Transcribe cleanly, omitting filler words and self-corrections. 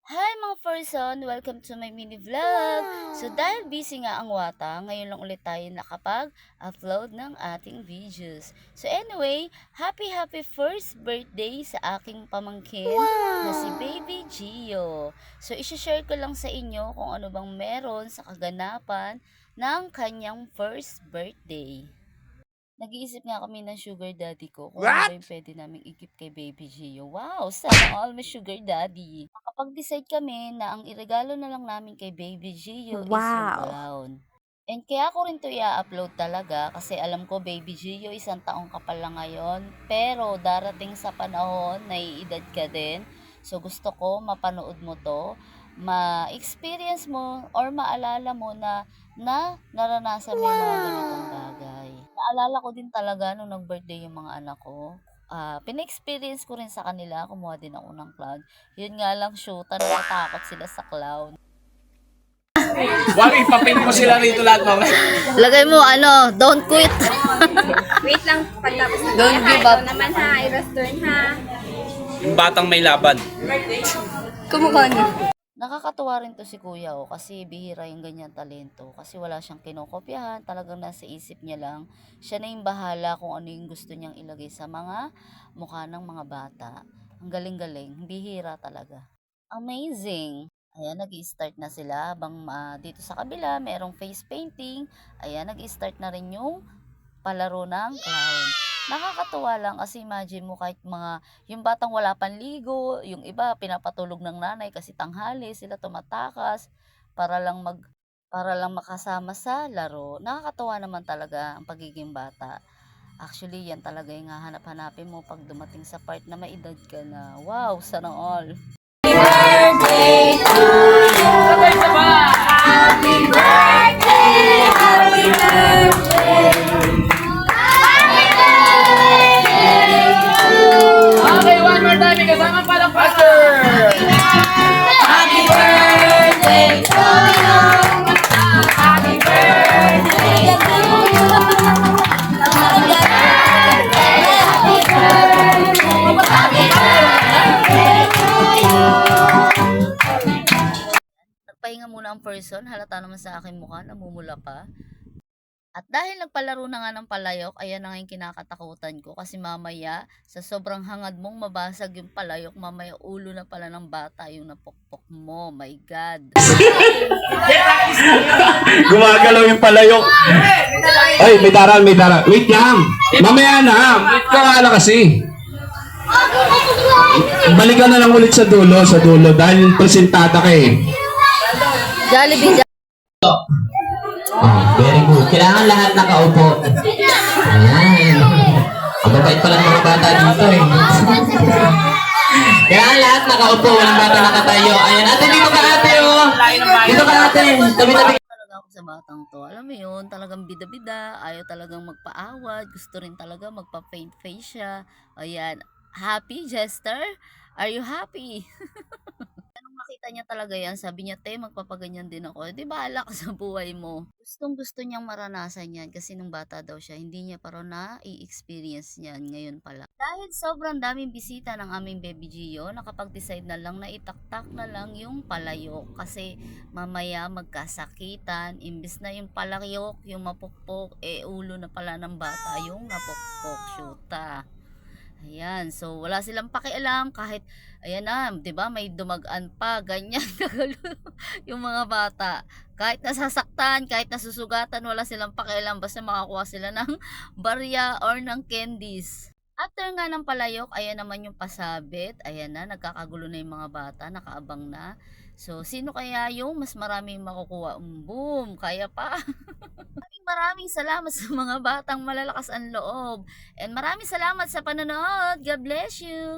Hi mga person! Welcome to my mini vlog! So dahil busy nga ang Wata, ngayon lang ulit tayo nakapag-upload ng ating videos. So anyway, happy first birthday sa aking pamangkin na si Baby Gio. So isi-share ko lang sa inyo kung ano bang meron sa kaganapan ng kanyang first birthday. Nag-iisip nga kami ng sugar daddy ko kung ano ba yung pwede naming i-gift kay Baby Gio. Wow! Sana all may sugar daddy. Nakapag-decide kami na ang iregalo na lang namin kay Baby Gio is yung Wow! clown. And kaya ko rin to i-upload talaga kasi alam ko Baby Gio, 1 taong ka pa lang ngayon. Pero darating sa panahon, naiedad ka din. So gusto ko mapanood mo to, ma-experience mo or maalala mo na naranasan mo yung mga ganitong bagay. Naalala ko din talaga nung nag-birthday yung mga anak ko. Pina-experience ko rin sa kanila, kumuha din ako ng clown. Yun nga lang, shoot, natatakot sila sa clown. Wag ipapin mo sila rito lahat mamaya. Lagay mo, don't quit. Wait lang, pagtapos na Don't give up. ikaw naman ha, i-return ha. Yung batang may laban. Kumukha niyo. Nakakatuwa rin to si kuya kasi bihira yung ganyan talento. Kasi wala siyang kinokopyahan, talagang nasa isip niya lang. Siya na yung bahala kung ano yung gusto niyang ilagay sa mga mukha ng mga bata. Ang galing-galing, bihira talaga. Amazing! Ayan, nag-i-start na sila habang dito sa kabila merong face painting. Ayan, nag-i-start na rin yung palaro ng clown. Nakakatuwa lang kasi imagine mo kahit yung batang wala panligo, yung iba pinapatulog ng nanay kasi tanghali sila tumatakas para lang makasama sa laro. Nakakatuwa naman talaga ang pagiging bata. Actually, yan talaga yung hahanap-hanapin mo pag dumating sa part na may edad ka na. Wow, sana all. Okay, one more time. Kasama pala Pastor. Happy birthday to you. Happy birthday to you. Happy birthday, happy birthday, happy birthday to you. Nagpahinga muna ang person, halata naman sa aking mukha, namumula pa. At dahil nagpalaro na nga ng palayok, ayan na nga yung kinakatakutan ko. Kasi mamaya, sa sobrang hangad mong mabasag yung palayok, mamaya ulo na pala ng bata yung napukpok mo. My God. Gumagalaw yung palayok. Ay, may daral. Wait lang. Mamaya na. Kawala kasi. Balikan na lang ulit sa dulo. Dahil presentada ka eh. Jollibee. Oh, very good. Kailangan lahat nakaupo. Ayan. Mababait pala mga bata dito eh. Kailangan lahat nakaupo. Walang bata nakatayo. Ayan. Ate, dito ka ate oh. Dito ka ate. Tabi-tabi. Talaga ako sa batang to. Alam mo yun, talagang bida-bida. Ayaw talagang magpaawad. Gusto rin talaga magpa-paint face siya. Ayan. Happy, Jester? Are you happy? Nung makita niya talaga yan, sabi niya, te, magpapaganyan din ako. Di bahala ka sa buhay mo. Gustong gusto niyang maranasan yan kasi nung bata daw siya, hindi niya pa rin na-i-experience niyan ngayon pala. Dahil sobrang daming bisita ng aming Baby Gio, nakapag-decide na lang na itaktak na lang yung palayok kasi mamaya magkasakitan. Imbis na yung palayok, yung mapukpok, ulo na pala ng bata yung napukpok. Shoota. Ayan, so wala silang pakialam kahit ayan na, 'di ba, may dumagaan pa, ganyan kagalo yung mga bata. Kahit nasasaktan, kahit nasusugatan, wala silang pakialam basta makakuha sila ng barya or ng candies. After nga ng palayok, ayan naman yung pasabit. Ayan na, nagkakagulo na yung mga bata, nakaabang na. So, sino kaya yung mas maraming makukuha? Boom, kaya pa. Maraming salamat sa mga batang malalakas ang loob. And maraming salamat sa panonood. God bless you.